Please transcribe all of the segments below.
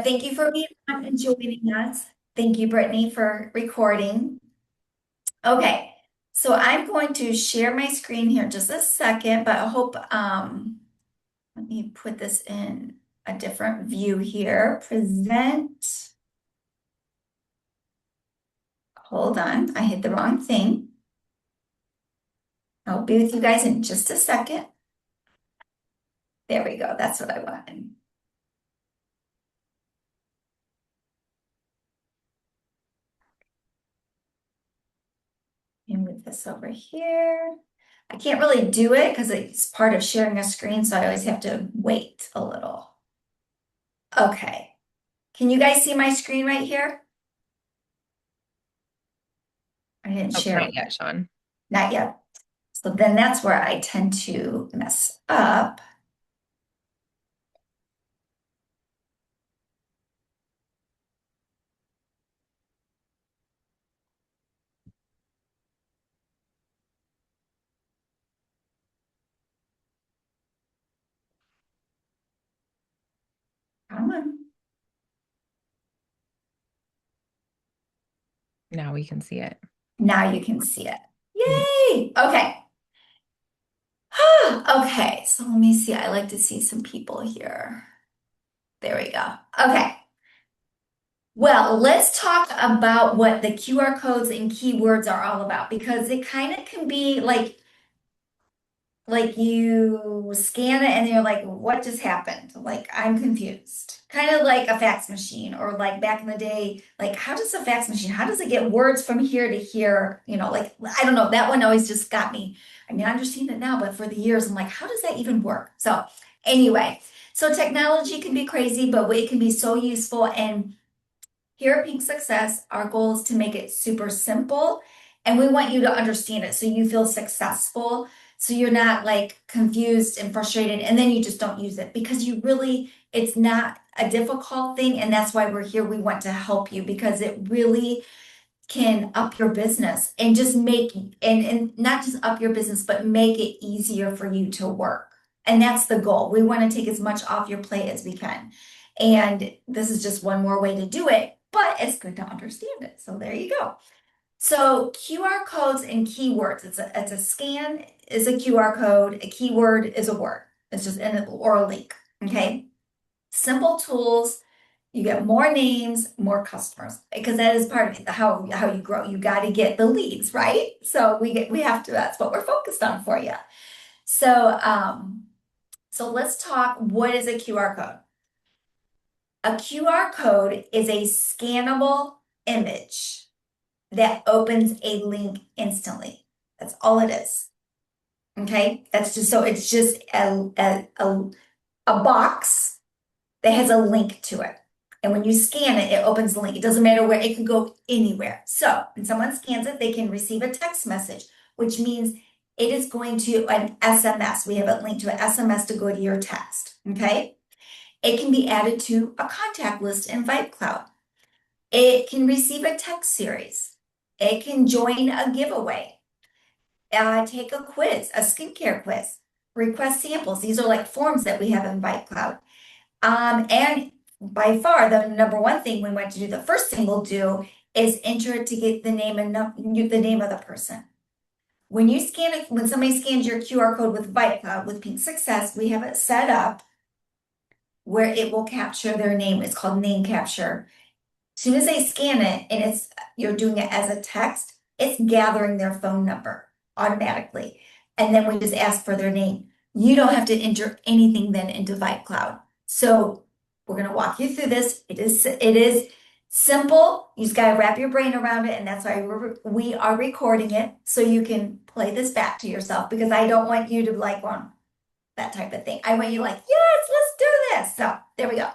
Thank you for being on and joining us. Thank you, Brittany, for recording. Okay, so I'm going to share my screen here in just a second, but I hope, let me put this in a different view here. Present. Hold on, I hit the wrong thing. I'll be with you guys in just a second. There we go. That's what I wanted. And move this over here. I can't really do it because it's part of sharing a screen, so I always have to wait a little. Okay. Can you guys see my screen right here? I didn't Oh, share not it. yet, Sean. Not yet. So then that's where I tend to mess up. Come on. Now we can see it. Now you can see it. Mhm. Yay! Okay. Okay, so let me see. I like to see some people here. There we go. Okay. Well, let's talk about what the QR codes and keywords are all about because it kind of can be like you scan it and you're like, what just happened? Like, I'm confused. Kind of like a fax machine, or like back in the day, like, how does a fax machine, how does it get words from here to here? Like, I don't know. That one always just got me. I mean, I understand it now, but for the years, I'm like, how does that even work? So, anyway, so technology can be crazy, but it can be so useful. And here at Pink Success, our goal is to make it super simple and we want you to understand it so you feel successful. So you're not like confused and frustrated and then you just don't use it because it's not a difficult thing. And that's why we're here. We want to help you because it really can up your business and just and not just up your business, but make it easier for you to work. And that's the goal. We want to take as much off your plate as we can. And this is just one more way to do it, but it's good to understand it. So there you go. So QR codes and keywords. It's a scan is a QR code. A keyword is a word. It's just an or a link. Okay. Simple tools, you get more names, more customers, because that is part of how you grow. You got to get the leads, right? So we have to, that's what we're focused on for you. So let's talk, what is a QR code? A QR code is a scannable image that opens a link instantly. That's all it is. Okay? It's just a box that has a link to it. And when you scan it, it opens the link. It doesn't matter where, it can go anywhere. So when someone scans it, they can receive a text message, which means it is going to an SMS. We have a link to an SMS to go to your text. Okay. It can be added to a contact list in Vipecloud. It can receive a text series. It can join a giveaway, take a quiz, a skincare quiz, request samples. These are like forms that we have in Vipecloud. And by far, the number one thing we want to do, the first thing we'll do is enter it to get the name and the name of the person. When you scan it, when somebody scans your QR code with Vipecloud with Pink Success, we have it set up where it will capture their name. It's called name capture. As soon as they scan it and you're doing it as a text, it's gathering their phone number automatically. And then we just ask for their name. You don't have to enter anything then into Vipecloud. So we're going to walk you through this. It is simple. You just got to wrap your brain around it. And that's why we are recording it so you can play this back to yourself because I don't want you to like want that type of thing. I want you like, yes, let's do this. So there we go.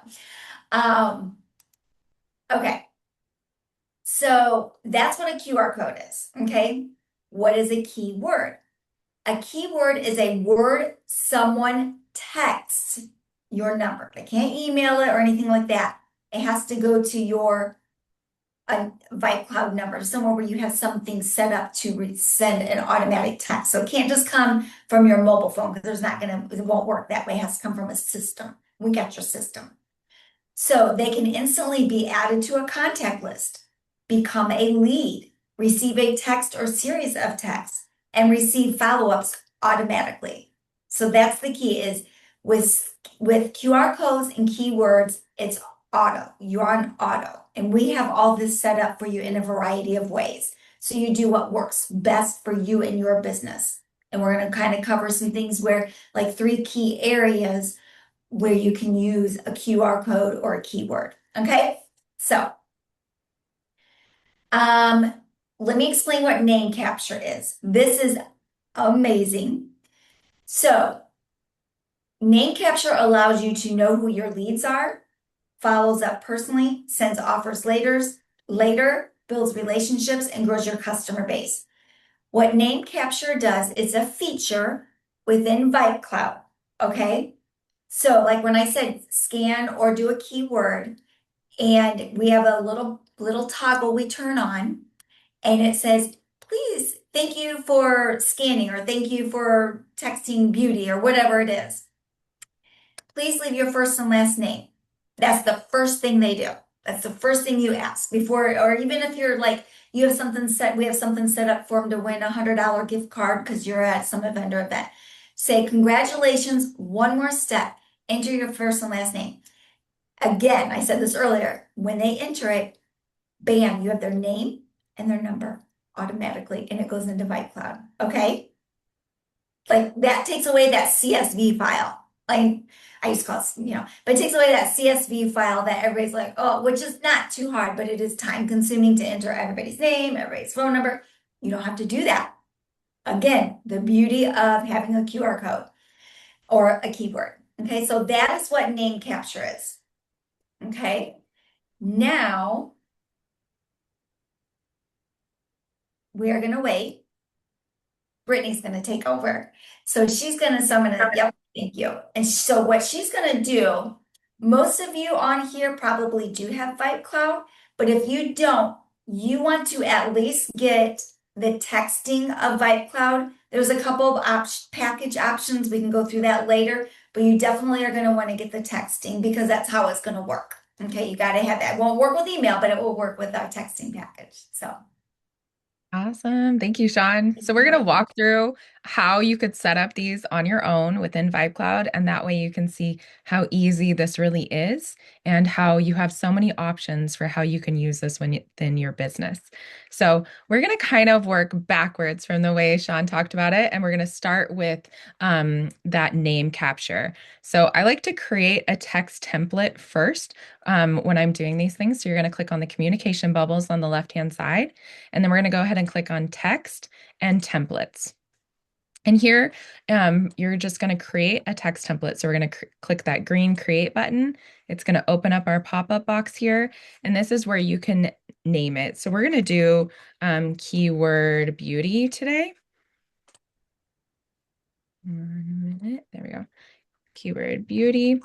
Um, okay. So that's what a QR code is, okay? What is a keyword? A keyword is a word someone texts your number. They can't email it or anything like that. It has to go to your Vipecloud number, somewhere where you have something set up to send an automatic text. So it can't just come from your mobile phone because it won't work that way. It has to come from a system. We got your system. So they can instantly be added to a contact list, become a lead, receive a text or series of texts, and receive follow-ups automatically. So that's the key is with QR codes and keywords, it's auto. You're on auto. And we have all this set up for you in a variety of ways. So you do what works best for you and your business. And we're going to kind of cover some things where like three key areas where you can use a QR code or a keyword. Okay, so um, let me explain what name capture is. This is amazing. So name capture allows you to know who your leads are, follows up personally, sends offers later, builds relationships, and grows your customer base. What name capture does, it's a feature within Vipecloud. Okay, so like when I said scan or do a keyword, and we have a little toggle we turn on, and it says, please, thank you for scanning, or thank you for texting beauty, or whatever it is. Please leave your first and last name. That's the first thing they do. That's the first thing you ask before, or even if you're like, you have something set, we have something set up for them to win $100 gift card because you're at some event or event. Say, congratulations, one more step, enter your first and last name. Again, I said this earlier, when they enter it, bam, you have their name and their number automatically, and it goes into Vipecloud. Okay? Like that takes away that CSV file. Like I used to call it, but it takes away that CSV file that everybody's like, oh, which is not too hard, but it is time consuming to enter everybody's name, everybody's phone number. You don't have to do that. Again, the beauty of having a QR code or a keyword. Okay, so that is what name capture is. Okay, now we are going to wait. Brittany's going to take over. So she's going to, so I'm going to, yep, thank you. And so what she's going to do, most of you on here probably do have Vipecloud, but if you don't, you want to at least get the texting of Vipecloud. There's a couple of package options. We can go through that later, but you definitely are going to want to get the texting because that's how it's going to work. Okay, you got to have that. It won't work with email, but it will work with our texting package. So. Awesome. Thank you, Sean. So we're going to walk through how you could set up these on your own within Vipecloud, and that way you can see how easy this really is and how you have so many options for how you can use this within your business. So we're going to kind of work backwards from the way Sean talked about it, and we're going to start with that name capture. So I like to create a text template first when I'm doing these things. So you're going to click on the communication bubbles on the left-hand side. And then we're going to go ahead and click on text and templates. And here, you're just going to create a text template. So we're going to click that green create button. It's going to open up our pop-up box here. And this is where you can name it. So we're going to do keyword beauty today. One minute. There we go. Keyword beauty.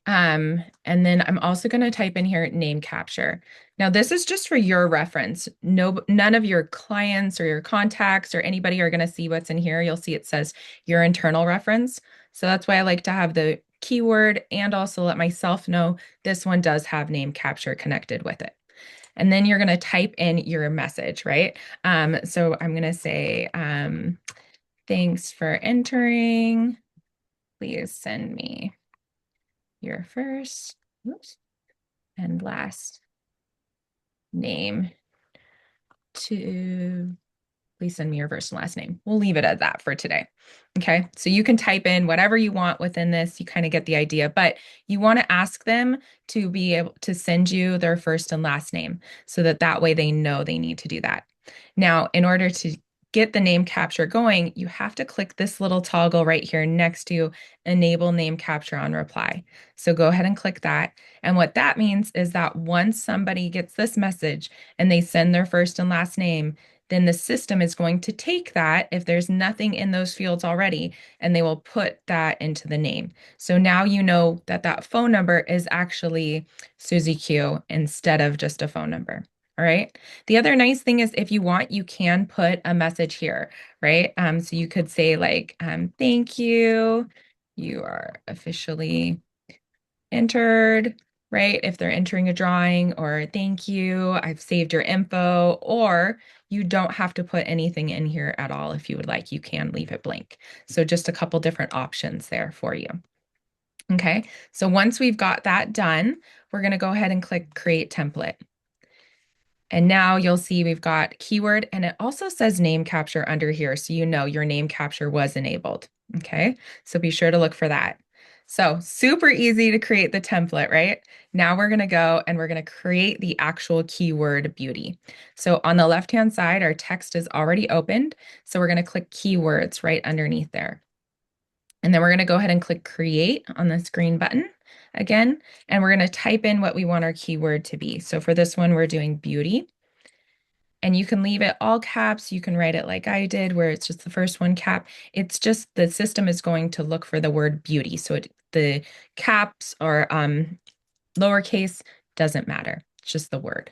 And then I'm also going to type in here name capture. Now, this is just for your reference. None of your clients or your contacts or anybody are going to see what's in here. You'll see it says your internal reference. So that's why I like to have the keyword and also let myself know this one does have name capture connected with it. And then you're going to type in your message, right? So I'm going to say, thanks for entering. Please send me your first, oops, and last name to please send me your first and last name. We'll leave it at that for today. Okay, so you can type in whatever you want within this. You kind of get the idea, but you want to ask them to be able to send you their first and last name so that that way they know they need to do that. Now, in order to get the name capture going, you have to click this little toggle right here next to enable name capture on reply. So go ahead and click that. And what that means is that once somebody gets this message and they send their first and last name, then the system is going to take that if there's nothing in those fields already, and they will put that into the name. So now you know that that phone number is actually Susie Q instead of just a phone number. All right. The other nice thing is if you want, you can put a message here, right? So you could say like, thank you. You are officially entered, right? If they're entering a drawing or thank you, I've saved your info, or you don't have to put anything in here at all if you would like. You can leave it blank. So just a couple different options there for you. Okay, so once we've got that done, we're going to go ahead and click Create Template. And now you'll see we've got keyword, and it also says name capture under here, so you know your name capture was enabled. Okay, so be sure to look for that. So super easy to create the template, right? Now we're going to go and we're going to create the actual keyword beauty. So on the left-hand side, our text is already opened. So we're going to click keywords right underneath there. And then we're going to go ahead and click create on this green button again, and we're going to type in what we want our keyword to be. So for this one, we're doing beauty. And you can leave it all caps. You can write it like I did, where it's just the first one cap. It's just the system is going to look for the word beauty. So the caps or lowercase doesn't matter. It's just the word.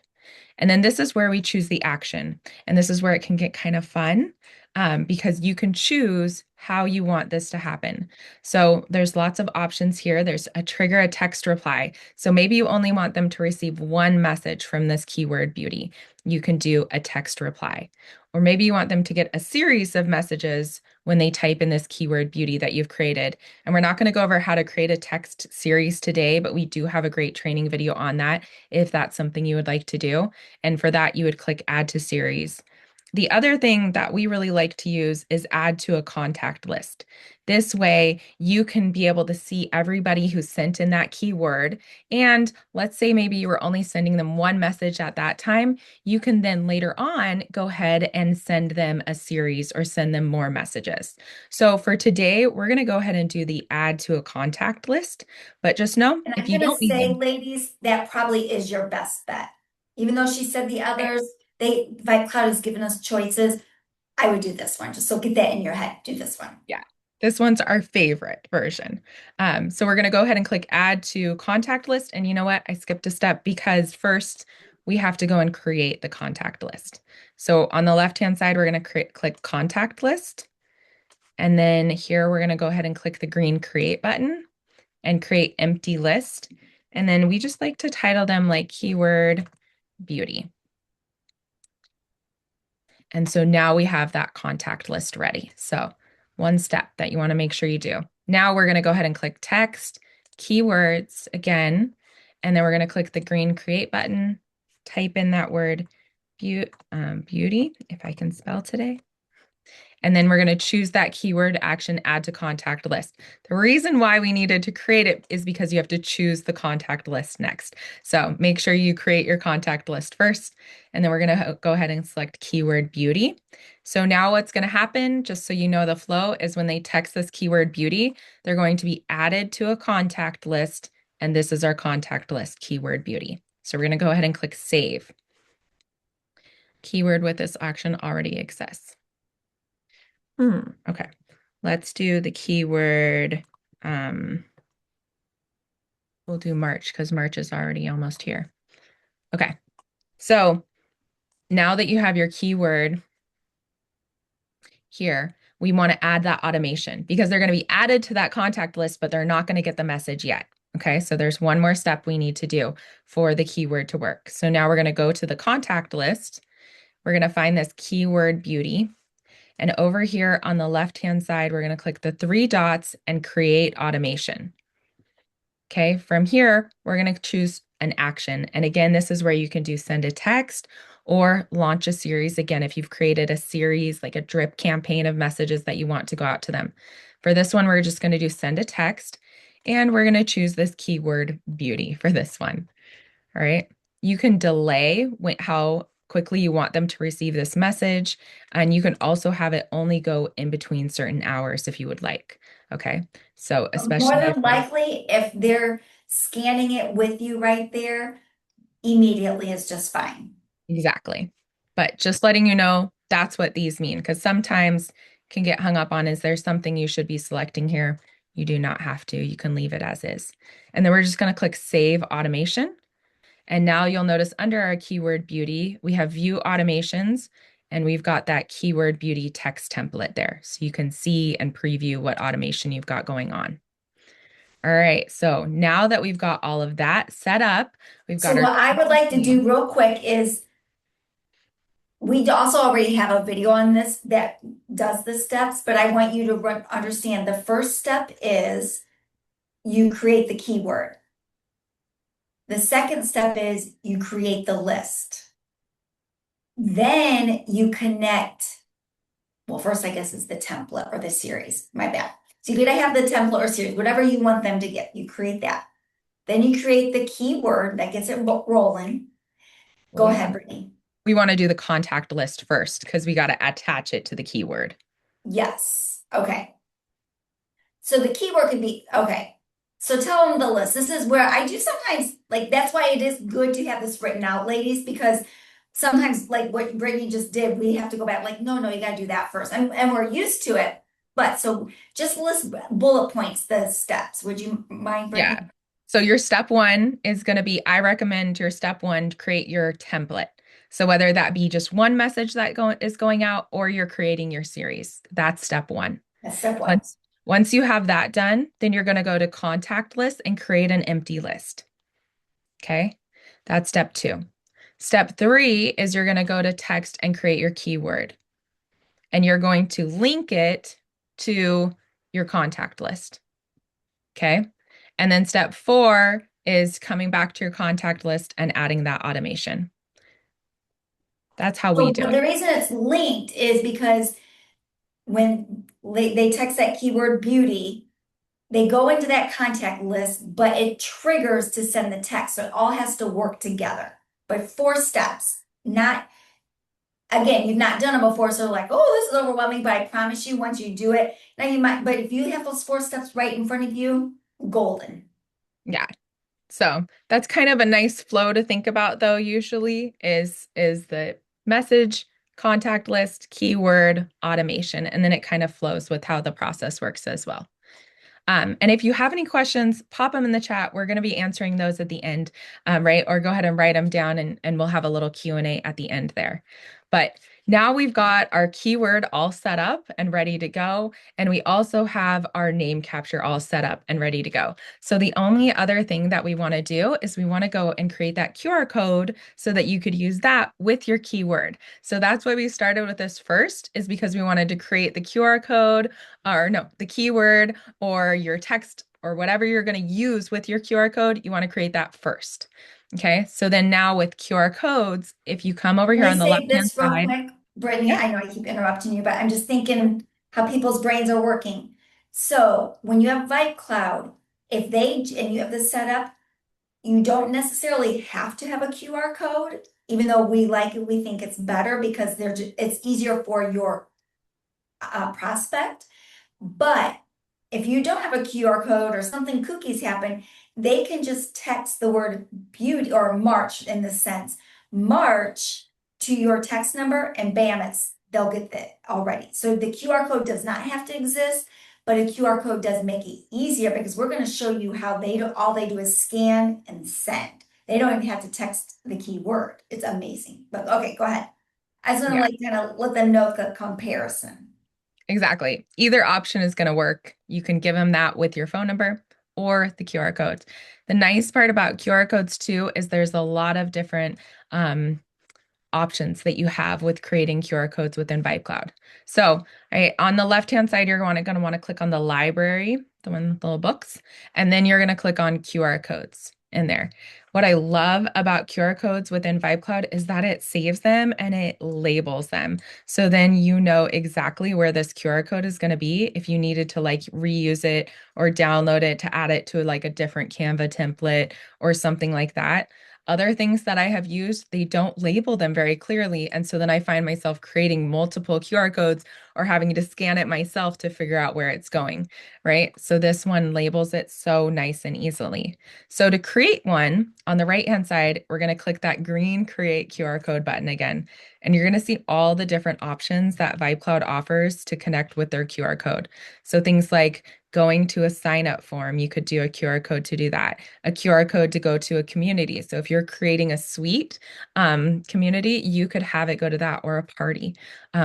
And then this is where we choose the action. And this is where it can get kind of fun because you can choose how you want this to happen. So there's lots of options here. There's a trigger a text reply. So maybe you only want them to receive one message from this keyword beauty. You can do a text reply. Or maybe you want them to get a series of messages when they type in this keyword beauty that you've created. And we're not going to go over how to create a text series today, but we do have a great training video on that if that's something you would like to do. And for that, you would click Add to Series. The other thing that we really like to use is add to a contact list. This way, you can be able to see everybody who sent in that keyword. And let's say maybe you were only sending them one message at that time. You can then later on go ahead and send them a series or send them more messages. So for today, we're going to go ahead and do the add to a contact list. But just know And if I'm you gonna don't need say, them, ladies, that probably is your best bet. Even though she said the others, Vipecloud has given us choices. I would do this one. Just so get that in your head. Do this one. yeah, this one's our favorite version. So we're going to go ahead and click add to contact list. And you know what? I skipped a step because first we have to go and create the contact list. So on the left-hand side, we're going to click contact list. And then here we're going to go ahead and click the green create button and create empty list. And then we just like to title them like keyword beauty. And so now we have that contact list ready. So one step that you want to make sure you do. Now we're going to go ahead and click text, keywords again, and then we're going to click the green create button, type in that word beauty, if I can spell today. And then we're going to choose that keyword action add to contact list. The reason why we needed to create it is because you have to choose the contact list next. So make sure you create your contact list first, and then we're going to go ahead and select keyword beauty. So now what's going to happen, just so you know the flow, is when they text this keyword beauty, they're going to be added to a contact list, and this is our contact list, keyword beauty. So we're going to go ahead and click save. Keyword with this action already exists. Okay, let's do the keyword. We'll do March because March is already almost here. Okay, so now that you have your keyword here, we want to add that automation because they're going to be added to that contact list, but they're not going to get the message yet. Okay, so there's one more step we need to do for the keyword to work. So now we're going to go to the contact list. We're going to find this keyword beauty. And over here on the left-hand side, we're going to click the three dots and create automation. Okay, from here, we're going to choose an action. And again, this is where you can do send a text or launch a series. Again, if you've created a series, like a drip campaign of messages that you want to go out to them. For this one, we're just going to do send a text, and we're going to choose this keyword beauty for this one. All right. You can delay how quickly you want them to receive this message. And you can also have it only go in between certain hours if you would like. Okay. So More especially if than likely, if they're scanning it with you right there, immediately is just fine. exactly. But just letting you know that's what these mean, because sometimes can get hung up on is there something you should be selecting here? You do not have to. You can leave it as is. And then we're just going to click Save Automation. And now you'll notice under our keyword beauty, we have view automations, and we've got that keyword beauty text template there. So you can see and preview what automation you've got going on. All right. So now that we've got all of that set up, we've got So our what I would like to do real quick is we also already have a video on this that does the steps, but I want you to understand the first step is you create the keyword. The second step is you create the list. Then you connect, well, first I guess is the template or the series, my bad. So you gotta have the template or series, whatever you want them to get, you create that. Then you create the keyword that gets it rolling. well, Go ahead, Brittany. we want to do the contact list first because we got to attach it to the keyword. Yes. Okay. So the keyword could be, okay. So tell them the list. This is where I do sometimes, like, that's why it is good to have this written out, ladies, because sometimes, like what Brittany just did, we have to go back, like, no, no, you got to do that first. And we're used to it. But so just list bullet points, the steps. Would you mind, Brittany? Yeah. So your step one is going to be, I recommend your step one, create your template. So whether that be just one message that is going out or you're creating your series, that's step one. That's step one. Once you have that done, then you're going to go to contact list and create an empty list. Okay. That's step two. Step three is you're going to go to text and create your keyword. And you're going to link it to your contact list. Okay. And then step four is coming back to your contact list and adding that automation. That's how we So do but it. the reason it's linked is because when they text that keyword beauty, they go into that contact list, but it triggers to send the text. So it all has to work together. But four steps, not, again, you've not done it before. So like, oh, this is overwhelming, but I promise you, once you do it, now you might, but if you have those four steps right in front of you, golden. Yeah. So that's kind of a nice flow to think about though, usually is the message, contact list, keyword, automation, and then it kind of flows with how the process works as well. And if you have any questions, pop them in the chat. We're going to be answering those at the end, right? Or go ahead and write them down and we'll have a little Q&A at the end there. But now we've got our keyword all set up and ready to go. And we also have our name capture all set up and ready to go. So the only other thing that we want to do is we want to go and create that QR code so that you could use that with your keyword. So that's why we started with this first, is because we wanted to create the QR code, or no, the keyword or your text or whatever you're going to use with your QR code, you want to create that first. Okay, so then now with QR codes, if you come over Can here we on the say left-hand this real side, quick? Brittany, yeah, I know I keep interrupting you, but I'm just thinking how people's brains are working. So when you have Vipecloud, if they, and you have this set up, you don't necessarily have to have a QR code, even though we like it, we think it's better because it's easier for your prospect. But if you don't have a QR code or something kookies happen, they can just text the word beauty or March in this sense, March to your text number and bam, they'll get that already. So the QR code does not have to exist, but a QR code does make it easier because we're going to show you how all they do is scan and send. They don't even have to text the keyword. It's amazing. But okay, go ahead. I just want to yeah, like kind of let them know the comparison. exactly. Either option is going to work. You can give them that with your phone number or the QR codes. The nice part about QR codes too is there's a lot of different options that you have with creating QR codes within Vipecloud. So on the left-hand side, you're going to want to click on the library, the one with the little books, and then you're going to click on QR codes in there. What I love about QR codes within Vipecloud is that it saves them and it labels them. So then you know exactly where this QR code is going to be if you needed to like reuse it or download it to add it to like a different Canva template or something like that. Other things that I have used, they don't label them very clearly. And so then I find myself creating multiple QR codes or having to scan it myself to figure out where it's going, right? So this one labels it so nice and easily. So to create one, on the right-hand side, we're going to click that green Create QR Code button again. And you're going to see all the different options that Vipecloud offers to connect with their QR code. So things like going to a sign up form, you could do a QR code to do that. A QR code to go to a community. So if you're creating a suite community, you could have it go to that or a party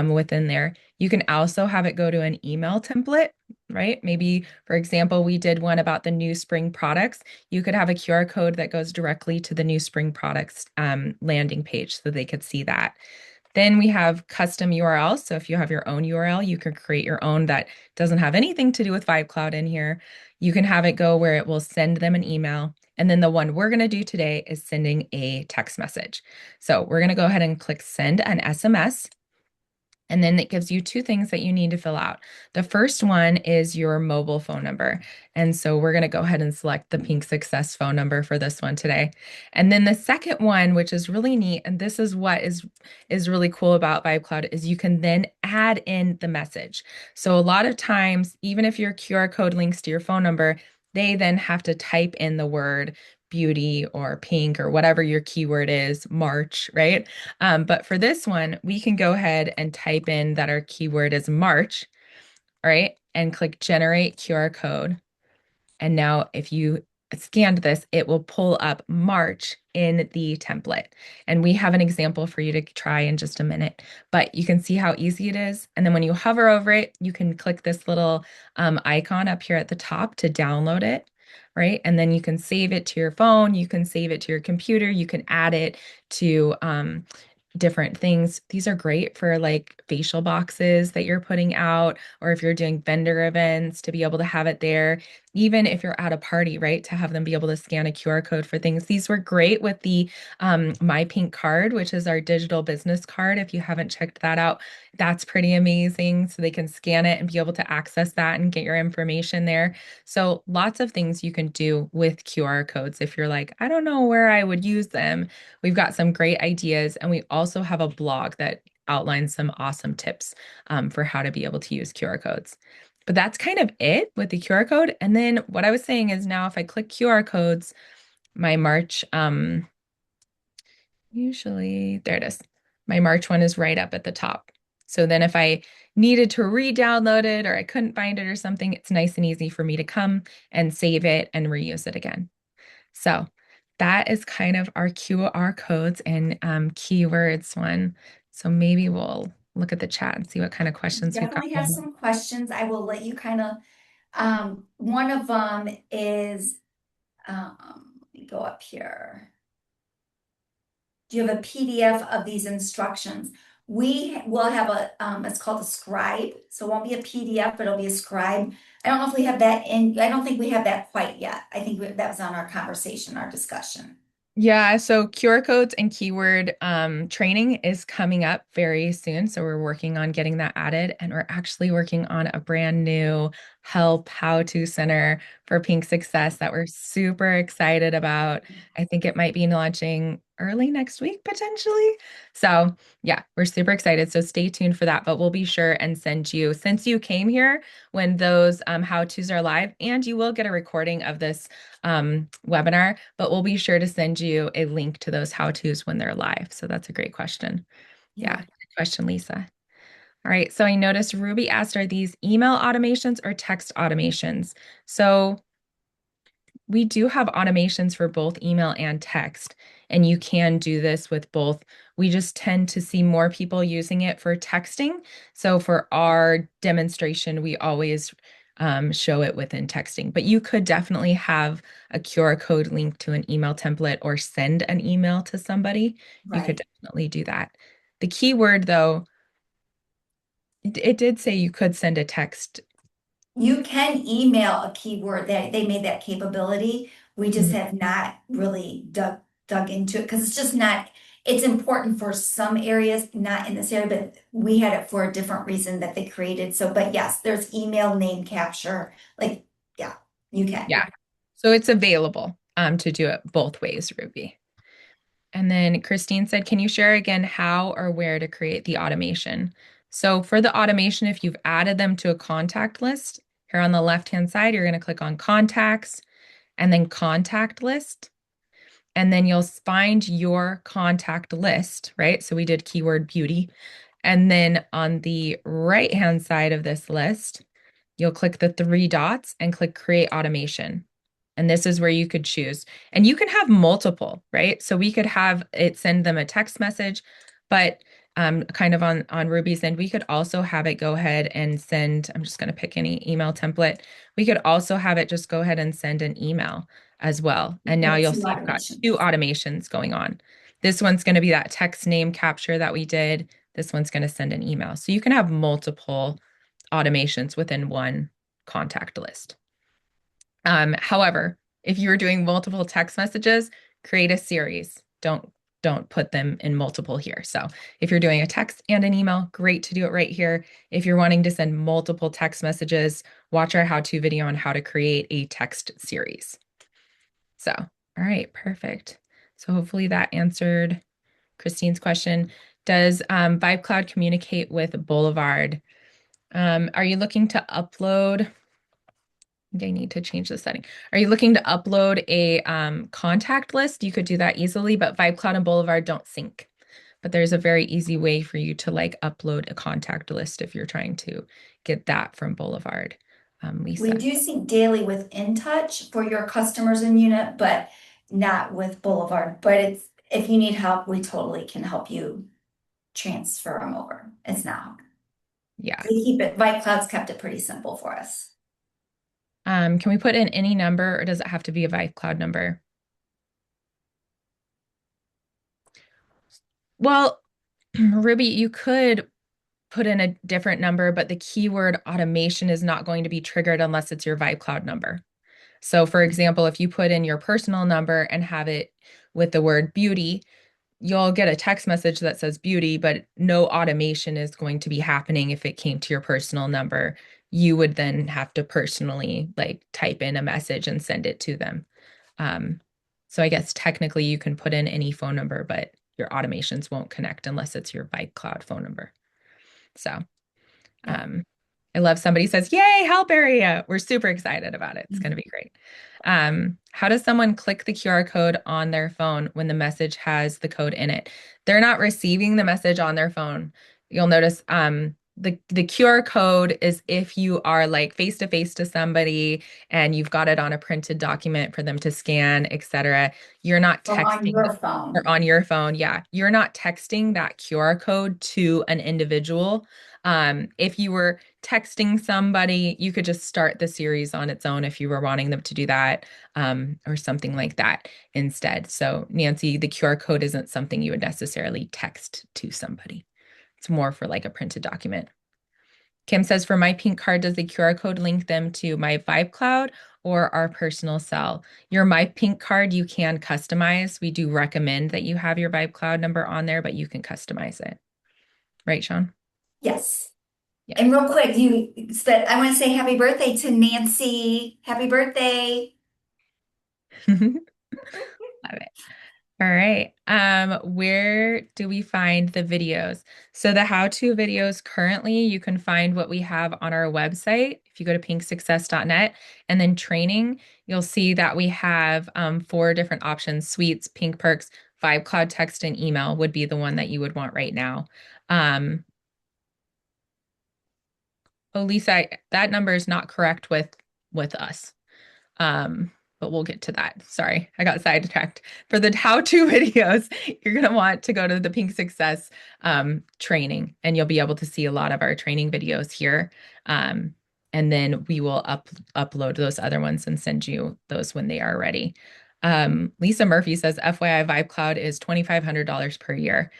within there. You can also have it go to an email template, right? Maybe, for example, we did one about the new spring products. You could have a QR code that goes directly to the new spring products landing page so they could see that. Then we have custom URLs. So if you have your own URL, you can create your own that doesn't have anything to do with Vipecloud in here. You can have it go where it will send them an email. And then the one we're going to do today is sending a text message. So we're going to go ahead and click send an SMS. And then it gives you two things that you need to fill out. The first one is your mobile phone number. And so we're going to go ahead and select the Pink Success phone number for this one today. And then the second one, which is really neat, and this is what is really cool about VibeCloud, is you can then add in the message. So a lot of times, even if your QR code links to your phone number, they then have to type in the word beauty or pink or whatever your keyword is, March, right? But for this one, we can go ahead and type in that our keyword is March, right? And click generate QR code. And now if you scanned this, it will pull up March in the template. And we have an example for you to try in just a minute, but you can see how easy it is. And then when you hover over it, you can click this little icon up here at the top to download it, right? And then you can save it to your phone, you can save it to your computer, you can add it to different things. These are great for like facial boxes that you're putting out, or if you're doing vendor events to be able to have it there. Even if you're at a party, right, to have them be able to scan a QR code for things. These were great with the My Pink card, which is our digital business card. If you haven't checked that out, that's pretty amazing. So they can scan it and be able to access that and get your information there. So lots of things you can do with QR codes. If you're like, I don't know where I would use them, we've got some great ideas. And we also have a blog that outlines some awesome tips for how to be able to use QR codes. But that's kind of it with the QR code. And then what I was saying is now if I click QR codes, my March, usually there it is. My March one is right up at the top. So then if I needed to re-download it or I couldn't find it or something, it's nice and easy for me to come and save it and reuse it again. So that is kind of our QR codes and keywords one. So maybe we'll look at the chat and see what kind of questions we've got. Definitely have some questions. I will let you kind of, one of them is, let me go up here. Do you have a PDF of these instructions? We will have a, it's called a scribe. So it won't be a PDF, but it'll be a scribe. I don't know if we have that in, I don't think we have that quite yet. I think that was on our conversation, our discussion. Yeah, so QR codes and keyword training is coming up very soon. So we're working on getting that added, and we're actually working on a brand new help how-to center for Pink Success that we're super excited about. I think it might be launching early next week potentially. So yeah, we're super excited. So stay tuned for that, but we'll be sure and send you, since you came here, when those how-tos are live, and you will get a recording of this webinar, but we'll be sure to send you a link to those how-tos when they're live. So that's a great question. Yeah, good question, Lisa. All right, so I noticed Ruby asked, are these email automations or text automations? So we do have automations for both email and text, and you can do this with both. We just tend to see more people using it for texting. So for our demonstration, we always show it within texting, but you could definitely have a QR code link to an email template or send an email to somebody. You could Right. definitely do that. The keyword, though, it did say you could send a text. You can email a keyword that they made that capability. We just Mhm. have not really dug into it because it's just not, it's important for some areas, not in this area, but we had it for a different reason that they created. So, but yes, there's email name capture. Like, yeah, you can. Yeah. So it's available to do it both ways, Ruby. And then Christine said, can you share again how or where to create the automation? So for the automation, if you've added them to a contact list, here on the left-hand side, you're going to click on contacts and then contact list. And then you'll find your contact list, right? So we did keyword beauty. And then on the right-hand side of this list, you'll click the three dots and click create automation. And this is where you could choose. And you can have multiple, right? So we could have it send them a text message, but kind of on Ruby's end, we could also have it go ahead and send, I'm just going to pick any email template. We could also have it just go ahead and send an email as well. And now With you'll two see you've got automations. two automations going on. This one's going to be that text name capture that we did. This one's going to send an email. So you can have multiple automations within one contact list. However, if you were doing multiple text messages, create a series. Don't put them in multiple here. So if you're doing a text and an email, great to do it right here. If you're wanting to send multiple text messages, watch our how-to video on how to create a text series. So, all right, perfect. So hopefully that answered Christine's question. Does Vipecloud communicate with Boulevard? Are you looking to upload? I need to change the setting. Are you looking to upload a contact list? You could do that easily, but Vipecloud and Boulevard don't sync. But there's a very easy way for you to like upload a contact list if you're trying to get that from Boulevard. We Lisa. do sync daily with InTouch for your customers in unit, but not with Boulevard. But it's if you need help, we totally can help you transfer them over. It's not. Yeah. We keep it, Cloud's kept it pretty simple for us. Can we put in any number or does it have to be a Vipecloud number? Well, Ruby, you could put in a different number, but the keyword automation is not going to be triggered unless it's your Vipecloud number. So for example, if you put in your personal number and have it with the word beauty, you'll get a text message that says beauty, but no automation is going to be happening if it came to your personal number. You would then have to personally like type in a message and send it to them. Um, so I guess technically you can put in any phone number, but your automations won't connect unless it's your Vipecloud phone number. So Yeah. um, I love somebody says, "Yay, help area." We're super excited about it. It's going to be great. How does someone click the QR code on their phone when the message has the code in it? They're not receiving the message on their phone. You'll notice the QR code is if you are like face to face to somebody and you've got it on a printed document for them to scan, etc. You're not Or on texting your or phone. on your phone. Yeah, you're not texting that QR code to an individual. If you were texting somebody, you could just start the series on its own if you were wanting them to do that, or something like that instead. So, Nancy, the QR code isn't something you would necessarily text to somebody. It's more for like a printed document. Kim says, for my pink card, does the QR code link them to my Vipecloud or our personal cell? Your My Pink card, you can customize. We do recommend that you have your Vipecloud number on there, but you can customize it. Right, Sean? Yes. Yeah. And real quick, you said I want to say happy birthday to Nancy. Happy birthday. Love it. All right. Where do we find the videos? So the how-to videos currently, you can find what we have on our website. If you go to pinksuccess.net and then training, you'll see that we have four different options: suites, pink perks, Vipecloud text, and email would be the one that you would want right now. Oh, Lisa, that number is not correct with us. Um, but we'll get to that. Sorry, I got sidetracked. For the how-to videos, you're going to want to go to the Pink Success training, and you'll be able to see a lot of our training videos here. And then we will upload those other ones and send you those when they are ready. Lisa Murphy says, FYI, Vipecloud is $2,500 per year.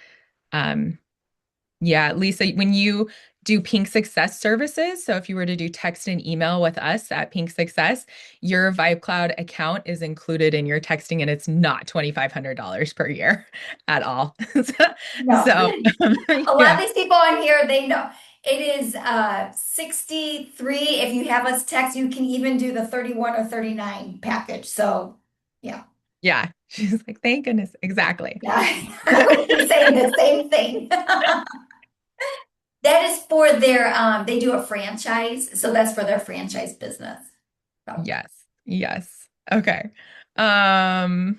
Yeah, Lisa, when you do Pink Success services, so if you were to do text and email with us at Pink Success, your Vipecloud account is included in your texting and it's not $2,500 per year at all. No. So, A lot of yeah, these people on here, they know. It is 63. If you have us text, you can even do the 31 or 39 package. So yeah. yeah. She's like, thank goodness. Exactly. Yeah. I would be saying the same thing. That is for their they do a franchise, so that's for their franchise business. So Yes. Yes. Okay. Um,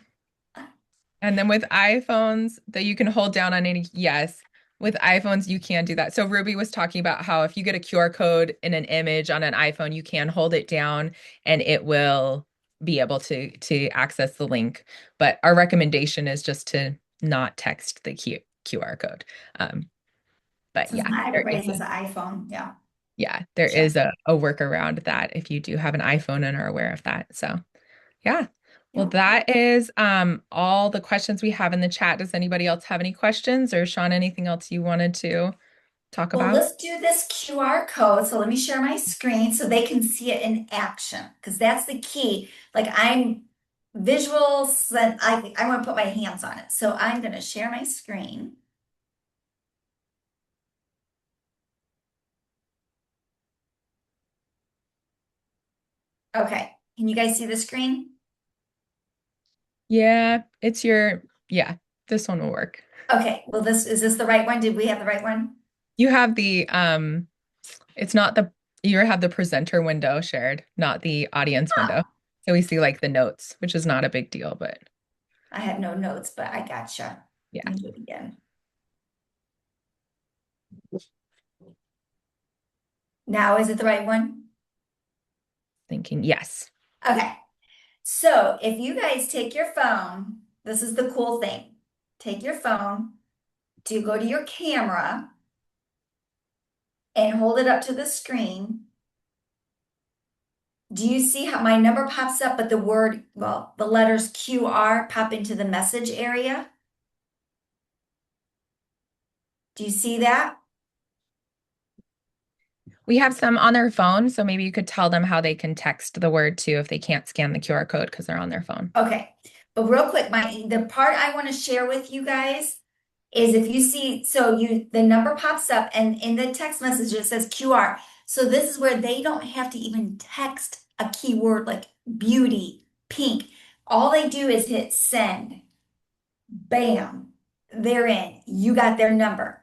and then with iPhones that you can hold down on any, yes. with iPhones, you can do that. So Ruby was talking about how if you get a QR code in an image on an iPhone, you can hold it down and it will be able to access the link. But our recommendation is just to not text the QR code. Um, but Since yeah, not there everybody is has an iPhone. Yeah, there sure. is a workaround that if you do have an iPhone and are aware of that. So yeah. Well, Yeah. that is all the questions we have in the chat. Does anybody else have any questions or Sean, anything else you wanted to talk Well, about? let's do this QR code. So let me share my screen so they can see it in action because that's the key. Like I'm visual, I want to put my hands on it. So I'm going to share my screen. Okay. Can you guys see the screen? Yeah, yeah, this one will work. Okay. Well, is this the right one? Did we have the right one? You have it's not you have the presenter window shared, not the audience Oh, window. So we see like the notes, which is not a big deal, but I have no notes, but I gotcha. yeah, Let me do it again. Now, is it the right one? thinking yes. Okay. So if you guys take your phone, this is the cool thing. Take your phone to go to your camera and hold it up to the screen. Do you see how my number pops up, but the letters QR pop into the message area? Do you see that? We have some on their phone, so maybe you could tell them how they can text the word too if they can't scan the QR code because they're on their phone. Okay. But real quick, the part I want to share with you guys is if you see, the number pops up and in the text message it says QR. So this is where they don't have to even text a keyword like beauty, pink. All they do is hit send. Bam, they're in. You got their number.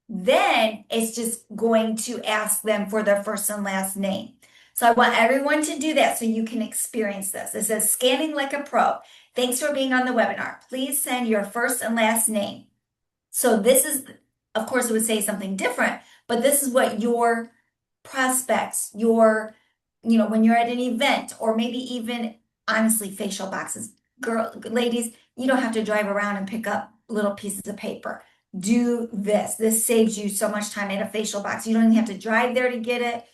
Then it's just going to ask them for their first and last name. So I want everyone to do that so you can experience this. It says scanning like a pro. Thanks for being on the webinar. Please send your first and last name. So this is, of course, it would say something different, but this is what your prospects, when you're at an event or maybe even honestly facial boxes. Ladies, you don't have to drive around and pick up little pieces of paper. Do this. This saves you so much time at a facial box. You don't even have to drive there to get it.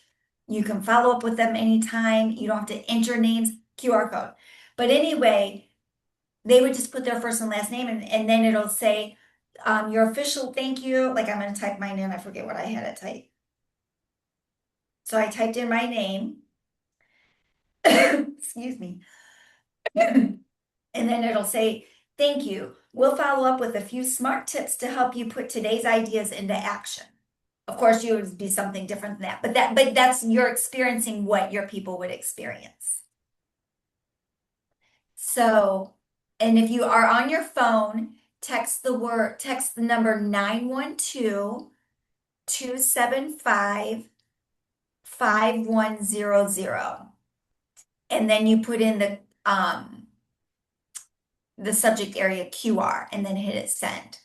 You can follow up with them anytime. You don't have to enter names, QR code. But anyway, they would just put their first and last name and then it'll say, your official thank you. Like I'm going to type mine in. I forget what I had it type. So I typed in my name. Excuse me. And then it'll say, thank you. We'll follow up with a few smart tips to help you put today's ideas into action. Of course, you would be something different than that, but that's you're experiencing what your people would experience. So, and if you are on your phone, text the number 912-275-5100. And then you put in the subject area QR and then hit it send.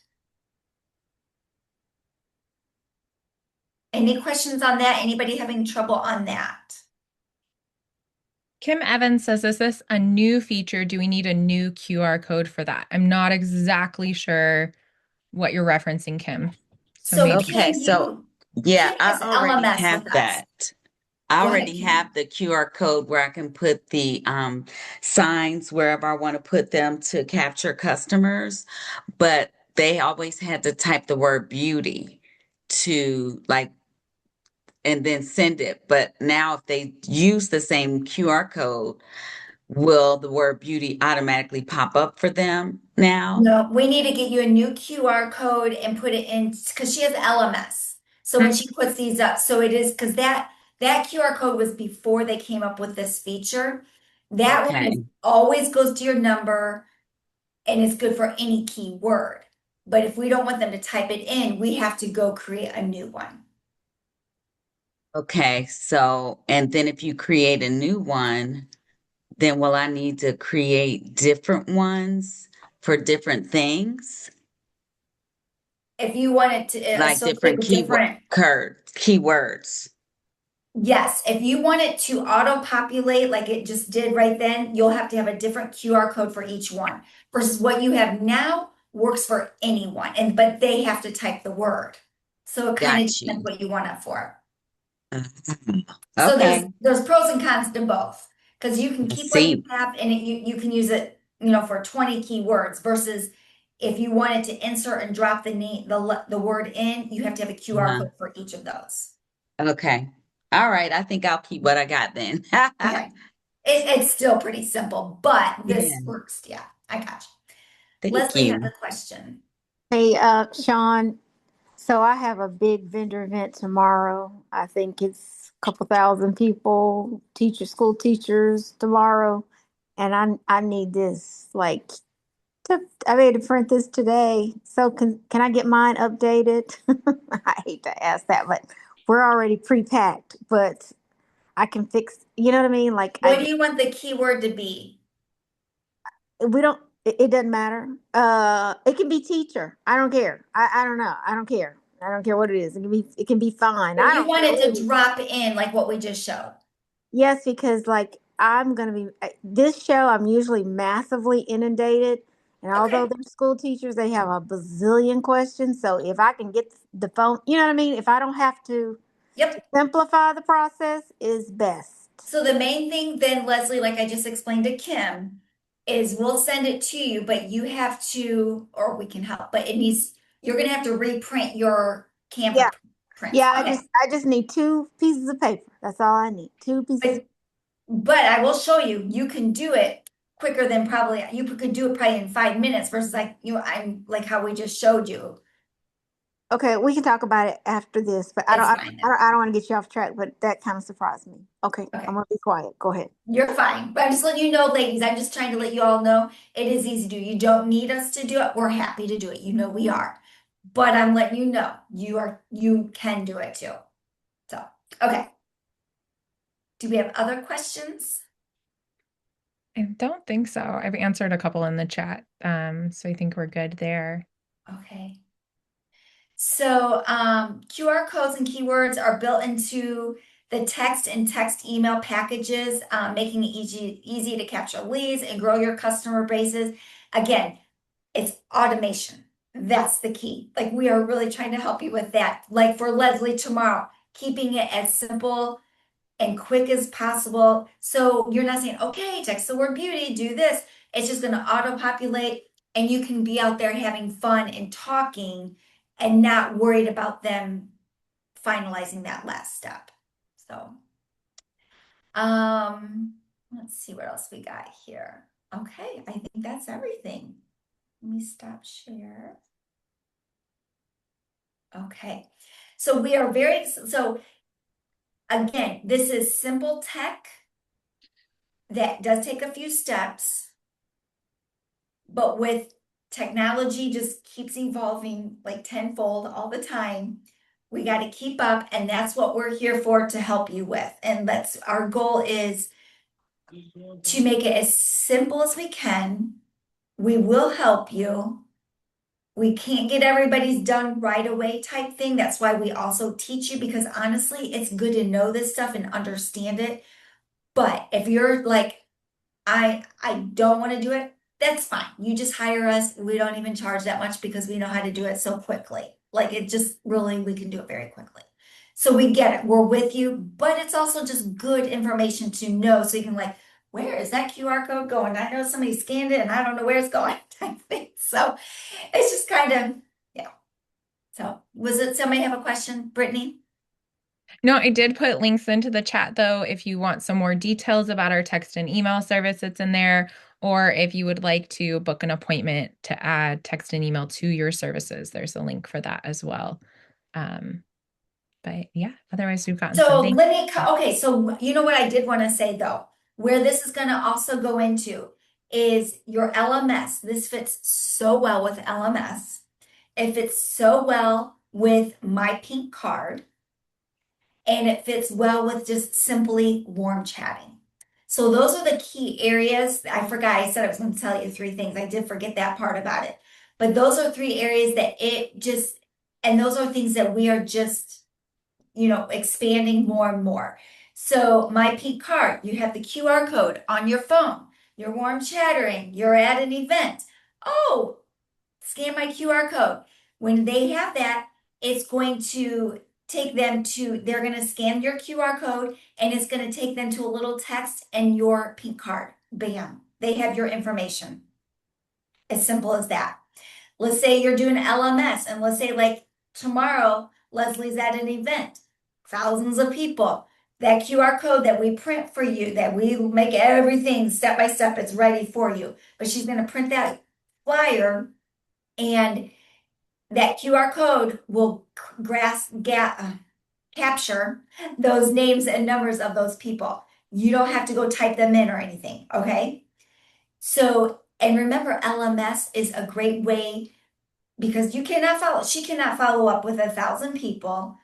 Any questions on that? Anybody having trouble on that? Kim Evans says, is this a new feature? Do we need a new QR code for that? I'm not exactly sure what you're referencing, Kim. So So maybe. Okay, so yeah, Kim I has already LMS have with us. that. I Go ahead, already Kim. have the QR code where I can put the signs wherever I want to put them to capture customers, but they always had to type the word beauty to like and then send it. But now if they use the same QR code, will the word beauty automatically pop up for them now? No, we need to get you a new QR code and put it in because she has LMS. So when Hmm. she puts these up, so it is because that QR code was before they came up with this feature. That one Okay. always goes to your number and it's good for any keyword. But if we don't want them to type it in, we have to go create a new one. Okay, so and then if you create a new one, then will I need to create different ones for different things? If you want it to Like associate different with different, keywords. yes, if you want it to auto-populate like it just did right then, you'll have to have a different QR code for each one versus what you have now works for anyone. And but they have to type the word. So it kind of Got depends you. what you want it for. Mhm. So Okay. there's pros and cons to both because you can Let's keep what you see. have and you can use it, for 20 keywords versus if you wanted to insert and drop the name the word in, you have to have a QR Uh-huh. code for each of those. Okay. All right. I think I'll keep what I got then. Okay. It's still pretty simple, but this Yeah. works. Yeah, I got you. Thank Leslie has a you. question. Hey, Sean. So I have a big vendor event tomorrow. I think it's a couple thousand people, teachers, school teachers tomorrow, and I need this like I made to print this today. So can I get mine updated? I hate to ask that, but we're already pre-packed, but I can fix. You know what I mean? Like What do you want the keyword to be? we don't. It doesn't matter. It can be teacher. I don't care. I don't know. I don't care. I don't care what it is. It can be fine. But I you don't want care it what to it is. drop in like what we just showed. Yes, because like I'm gonna be this show. I'm usually massively inundated, and although Okay. they're school teachers, they have a bazillion questions. So if I can get the phone, you know what I mean. If I don't have to Yep. simplify the process, is best. So the main thing then, Leslie, like I just explained to Kim, is we'll send it to you, but you have to, or we can help, but you're gonna have to reprint your Yeah, Canva prints. yeah. I Okay. just I just need two pieces of paper. That's all I need. Two pieces. But I will show you, you can do it quicker than probably, you could do it probably in 5 minutes versus like, I'm like how we just showed you. Okay, we can talk about it after this, but I don't, It's I don't, fine I then. don't, I don't want to get you off track, but that kind of surprised me. Okay, I'm Okay. gonna be quiet. Go ahead. You're fine. But I'm just letting you know, ladies, I'm just trying to let you all know it is easy to do. You don't need us to do it. We're happy to do it. You know we are. But I'm letting you know you can do it too. So, okay. Do we have other questions? I don't think so. I've answered a couple in the chat. So I think we're good there. Okay. So QR codes and keywords are built into the text and text email packages, making it easy to capture leads and grow your customer bases. Again, it's automation. That's the key. Like we are really trying to help you with that. Like for Leslie tomorrow, keeping it as simple and quick as possible. So you're not saying, okay, text the word beauty, do this. It's just going to auto populate and you can be out there having fun and talking and not worried about them finalizing that last step. So, let's see what else we got here. Okay, I think that's everything. Let me stop share. Okay. So we are so again, this is simple tech that does take a few steps, but with technology just keeps evolving like tenfold all the time. We got to keep up, and that's what we're here for to help you with. And that's our goal is to make it as simple as we can. We will help you. We can't get everybody's done right away type thing. That's why we also teach you because honestly, it's good to know this stuff and understand it. But if you're like, I don't want to do it, that's fine. You just hire us. We don't even charge that much because we know how to do it so quickly. Like it just really, we can do it very quickly. So we get it. We're with you, but it's also just good information to know so you can like, where is that QR code going? I know somebody scanned it and I don't know where it's going type thing. So it's just kind of, yeah. So was it somebody have a question, Brittany? No, I did put links into the chat though, if you want some more details about our text and email service that's in there, or if you would like to book an appointment to add text and email to your services, there's a link for that as well. Um, but yeah, otherwise we've gotten some So things. let me, okay, so you know what I did want to say though, where this is going to also go into is your LMS. This fits so well with LMS. It fits so well with My Pink Card, and it fits well with just simply warm chatting. So those are the key areas. I forgot, I said I was going to tell you three things. I did forget that part about it. But those are three areas that it just And those are things that we are just, expanding more and more. So my Peak card, you have the QR code on your phone. You're warm chattering. You're at an event. Oh, scan my QR code. When they have that, it's going to take them to, they're going to scan your QR code and it's going to take them to a little text and your Peak card. Bam. They have your information. As simple as that. Let's say you're doing LMS, and let's say like tomorrow, Leslie's at an event, thousands of people. That QR code that we print for you, that we make everything step by step, it's ready for you. But she's going to print that flyer, and that QR code will capture those names and numbers of those people. You don't have to go type them in or anything, okay? So, and remember, LMS is a great way because she cannot follow up with 1,000 people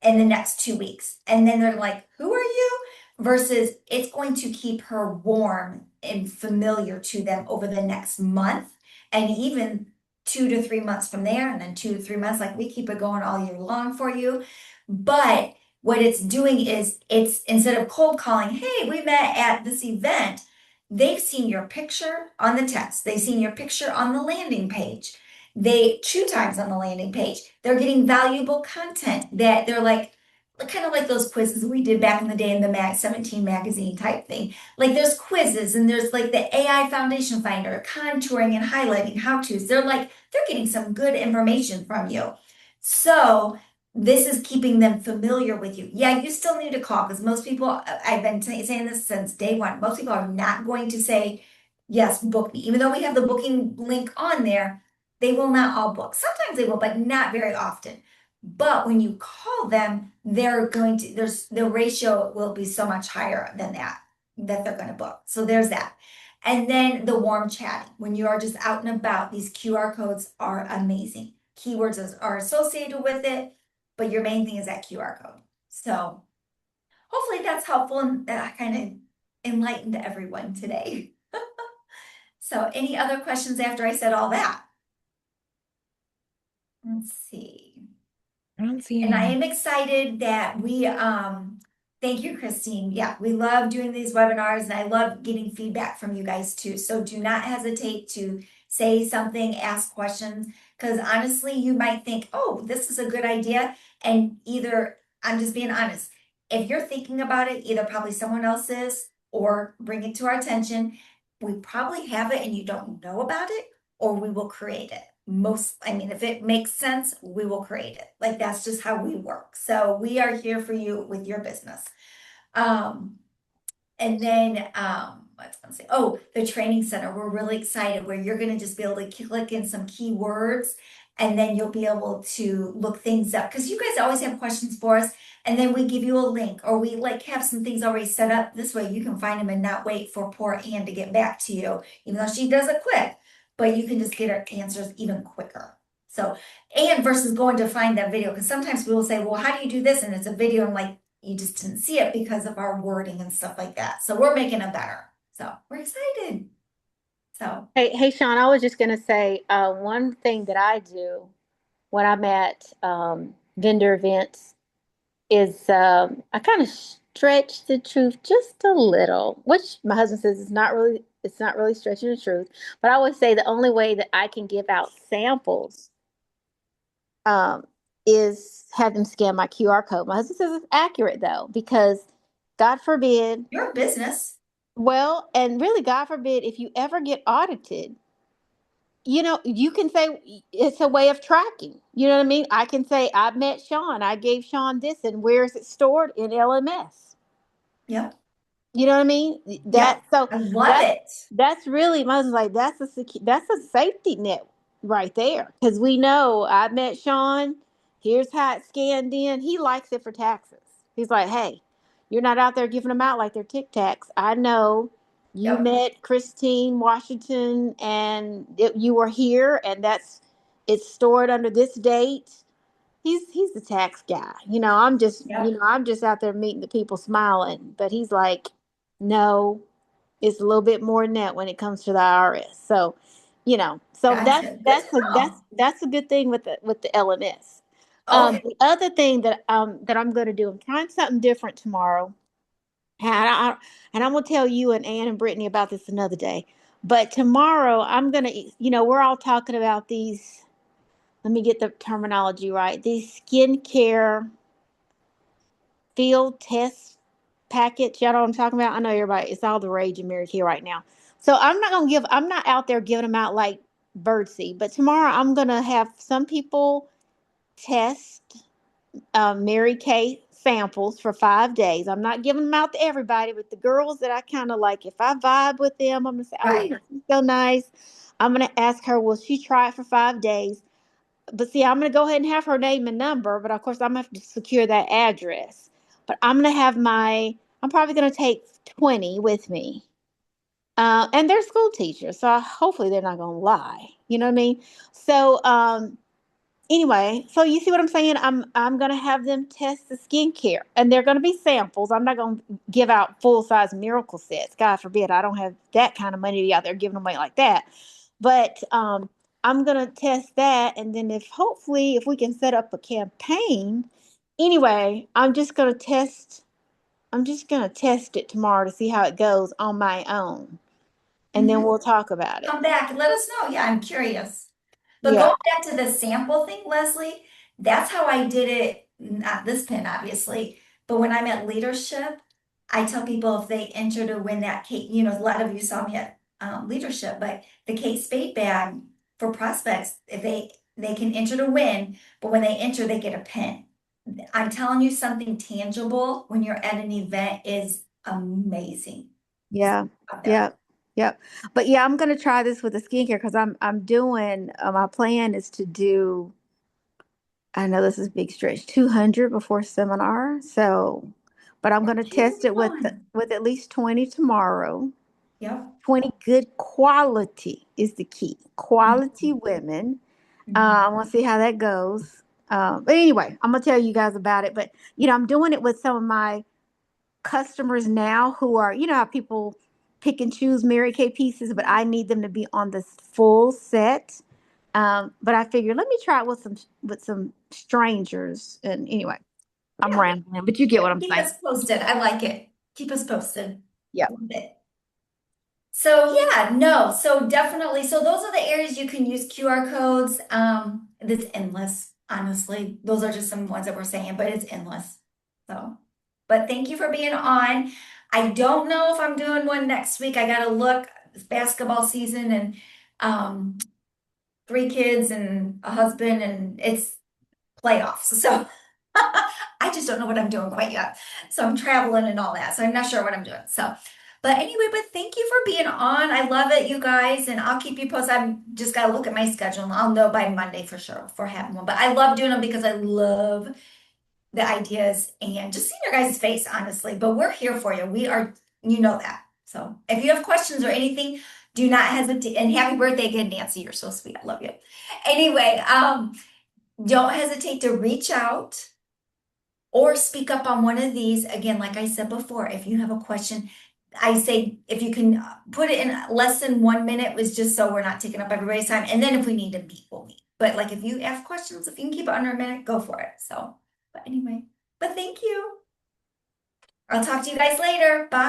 in the next 2 weeks. And then they're like, who are you? Versus it's going to keep her warm and familiar to them over the next month and even 2 to 3 months from there, and then 2 to 3 months. Like we keep it going all year long for you. But what it's doing is it's instead of cold calling, hey, we met at this event, they've seen your picture on the text, they've seen your picture on the landing page. They 2 times on the landing page, they're getting valuable content that they're like, kind of like those quizzes we did back in the day in the Mag 17 magazine type thing. Like there's quizzes and there's like the AI foundation finder, contouring and highlighting how-tos. They're getting some good information from you. So this is keeping them familiar with you. Yeah, you still need to call because most people, I've been saying this since day one, most people are not going to say, yes, book me. Even though we have the booking link on there, they will not all book. Sometimes they will, but not very often. But when you call them, the ratio will be so much higher than that they're going to book. So there's that. And then the warm chatting. When you are just out and about, these QR codes are amazing. Keywords are associated with it, but your main thing is that QR code. So hopefully that's helpful and that kind of enlightened everyone today. So any other questions after I said all that? Let's see. I don't see And I any. am excited that thank you, Christine. Yeah, we love doing these webinars and I love getting feedback from you guys too. So do not hesitate to say something, ask questions, because honestly, you might think, oh, this is a good idea. And either, I'm just being honest, if you're thinking about it, either probably someone else is or bring it to our attention. We probably have it and you don't know about it, or we will create it. If it makes sense, we will create it. Like that's just how we work. So we are here for you with your business. Um, and then what's I gonna say? Oh, the training center. We're really excited where you're gonna just be able to click in some keywords and then you'll be able to look things up because you guys always have questions for us. And then we give you a link or we like have some things already set up. This way you can find them and not wait for poor Ann to get back to you, even though she does it quick, but you can just get her answers even quicker. So, and versus going to find that video, because sometimes people say, well, how do you do this? And it's a video. I'm like, you just didn't see it because of our wording and stuff like that. So we're making it better. So we're excited. So Hey, Sean, I was just going to say one thing that I do when I'm at vendor events is I kind of stretch the truth just a little, which my husband says it's not really stretching the truth. But I always say the only way that I can give out samples um, is have them scan my QR code. My husband says it's accurate though, because God forbid, your business. well, and really, God forbid, if you ever get audited, you can say it's a way of tracking. You know what I mean? I can say, I met Sean, I gave Sean this, and where is it stored in LMS? Yep. You know what I mean? Yep. That so I love that's it. that's really my husband's like that's a safety net right there because we know I met Sean. Here's how it's scanned in. He likes it for taxes. He's like, hey, you're not out there giving them out like they're Tic Tacs. I know you Yep. met Christine Washington and you were here, and it's stored under this date. He's the tax guy. Yep. I'm just out there meeting the people smiling, but he's like, no, it's a little bit more than that when it comes to the IRS. So, so Gotcha. Good to know. that's a good thing with the LMS. Okay. The other thing that I'm going to do, I'm trying something different tomorrow. And I'm gonna tell you and Ann and Brittany about this another day. But tomorrow I'm gonna, we're all talking about these. Let me get the terminology right. These skincare field test packets. Y'all know what I'm talking about? I know everybody. It's all the rage in Mary Kay right now. So I'm not out there giving them out like birdseed. But tomorrow I'm gonna have some people test Mary Kay samples for 5 days. I'm not giving them out to everybody, but the girls that I kind of like, if I vibe with them, I'm gonna say, "Oh, Right. this is so nice." I'm gonna ask her, "Will she try it for 5 days?" But see, I'm gonna go ahead and have her name and number, but of course, I'm gonna have to secure that address. But I'm probably gonna take 20 with me. And they're school teachers, so hopefully they're not gonna lie. You know what I mean? So, anyway, so you see what I'm saying? I'm gonna have them test the skincare, and they're gonna be samples. I'm not gonna give out full size miracle sets. God forbid, I don't have that kind of money to be out there giving them away like that. But I'm gonna test that, and then if we can set up a campaign. Anyway, I'm just gonna test it tomorrow to see how it goes on my own, and then Mhm. we'll talk about it. Come back and let us know. Yeah, I'm curious. But Yeah. going back to the sample thing, Leslie, that's how I did it. Not this pin, obviously, but when I'm at leadership, I tell people if they enter to win that Kate, a lot of you saw me at leadership, but the Kate Spade bag for prospects, if they can enter to win, but when they enter, they get a pin. I'm telling you, something tangible when you're at an event is amazing. Yeah, Out there. yeah, yeah. But yeah, I'm gonna try this with the skincare because I'm doing. My plan is to do. I know this is a big stretch, 200 before seminar. So, but I'm gonna Too test it fun. with at least 20 tomorrow. Yep. 20 good quality is the key. Quality Mhm. women. Mhm. I want to see how that goes. But anyway, I'm gonna tell you guys about it. But I'm doing it with some of my customers now who are, how people pick and choose Mary Kay pieces, but I need them to be on this full set. But I figured let me try it with some strangers. And anyway, I'm Yeah. rambling, but you get what I'm Keep saying. us posted. I like it. Keep us posted. Yeah. Love it. So yeah, no, so definitely. So those are the areas you can use QR codes. It's endless, honestly. Those are just some ones that we're saying, but it's endless. So, but thank you for being on. I don't know if I'm doing one next week. I gotta look. It's basketball season and um 3 kids and a husband and it's playoffs. So I just don't know what I'm doing quite yet. So I'm traveling and all that. So I'm not sure what I'm doing. So, but anyway, but thank you for being on. I love it, you guys, and I'll keep you posted. I'm just gotta look at my schedule and I'll know by Monday for sure for having one. But I love doing them because I love the ideas and just seeing your guys' face, honestly. But we're here for you. We are, you know that. So if you have questions or anything, do not hesitate. And happy birthday again, Nancy. You're so sweet. I love you. Anyway, don't hesitate to reach out or speak up on one of these. Again, like I said before, if you have a question, I say if you can put it in less than 1 minute, was just so we're not taking up everybody's time. And then if we need to meet, we'll meet. But like if you have questions, if you can keep it under a minute, go for it. So, but anyway, but thank you. I'll talk to you guys later. Bye.